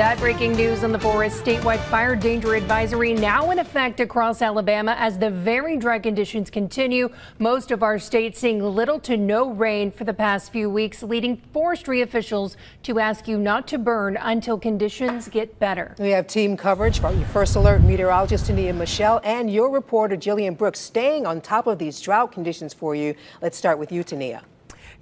That breaking news on the forest. Statewide fire danger advisory now in effect across Alabama as the very dry conditions continue. Most of our state seeing little to no rain for the past few weeks, leading forestry officials to ask you not to burn until conditions get better. We have team coverage from your First Alert meteorologist Tania Michelle and your reporter Jillian Brooks staying on top of these drought conditions for you. Let's start with you, Tania.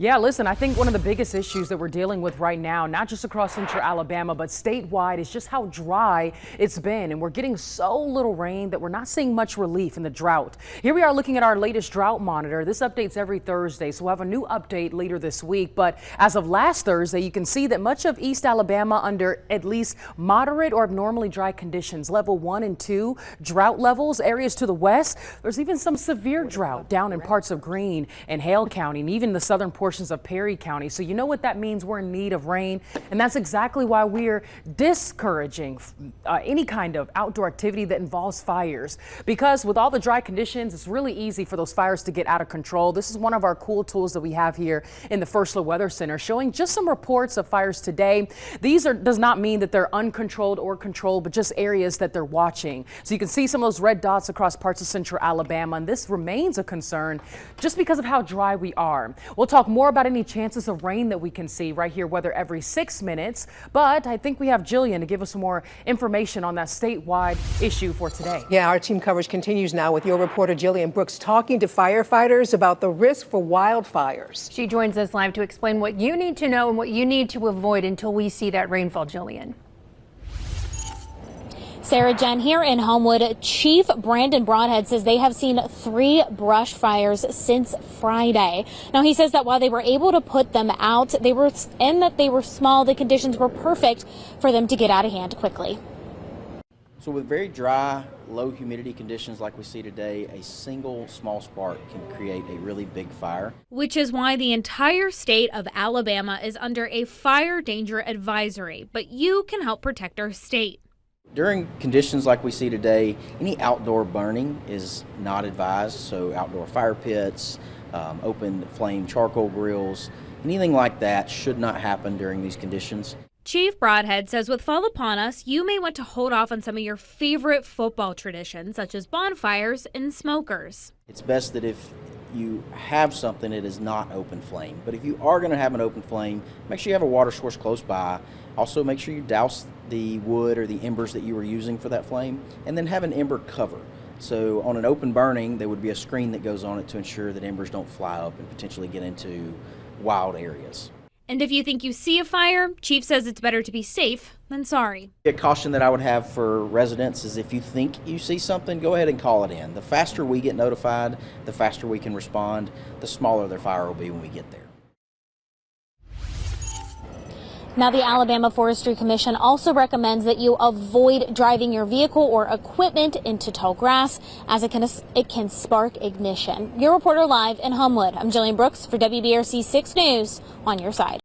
Yeah, listen, I think one of the biggest issues that we're dealing with right now, not just across central Alabama, but statewide, is just how dry it's been. And we're getting so little rain that we're not seeing much relief in the drought. Here we are looking at our latest drought monitor. This updates every Thursday, so we'll have a new update later this week. But as of last Thursday, you can see that much of East Alabama under at least moderate or abnormally dry conditions, level 1 and 2 drought levels. Areas to the west, there's even some severe drought down in parts of Greene and Hale County and even the southern portions of Perry County. So you know what that means. We're in need of rain, and that's exactly why we're discouraging any kind of outdoor activity that involves fires, because with all the dry conditions, it's really easy for those fires to get out of control. This is one of our cool tools that we have here in the First Alert Weather Center, showing just some reports of fires today. These does not mean that they're uncontrolled or controlled, but just areas that they're watching. So you can see some of those red dots across parts of central Alabama, and this remains a concern just because of how dry we are. We'll talk more about any chances of rain that we can see right here, weather every 6 minutes. But I think we have Jillian to give us some more information on that statewide issue for today. Yeah, our team coverage continues now with your reporter Jillian Brooks talking to firefighters about the risk for wildfires. She joins us live to explain what you need to know and what you need to avoid until we see that rainfall, Jillian. Sarah, Jen, here in Homewood, Chief Brandon Broadhead says they have seen 3 brush fires since Friday. Now, he says that while they were able to put them out, they were small, the conditions were perfect for them to get out of hand quickly. So with very dry, low humidity conditions like we see today, a single small spark can create a really big fire. Which is why the entire state of Alabama is under a fire danger advisory, but you can help protect our state. During conditions like we see today, any outdoor burning is not advised. So outdoor fire pits, open flame charcoal grills, anything like that should not happen during these conditions. Chief Broadhead says with fall upon us, you may want to hold off on some of your favorite football traditions, such as bonfires and smokers. It's best that if you have something, it is not open flame. But if you are going to have an open flame, make sure you have a water source close by. Also, make sure you douse the wood or the embers that you were using for that flame, and then have an ember cover. So on an open burning, there would be a screen that goes on it to ensure that embers don't fly up and potentially get into wild areas. And if you think you see a fire, Chief says it's better to be safe than sorry. A caution that I would have for residents is if you think you see something, go ahead and call it in. The faster we get notified, the faster we can respond, the smaller their fire will be when we get there. Now, the Alabama Forestry Commission also recommends that you avoid driving your vehicle or equipment into tall grass, as it can spark ignition. Your reporter live in Homewood, I'm Jillian Brooks for WBRC 6 News, on your side.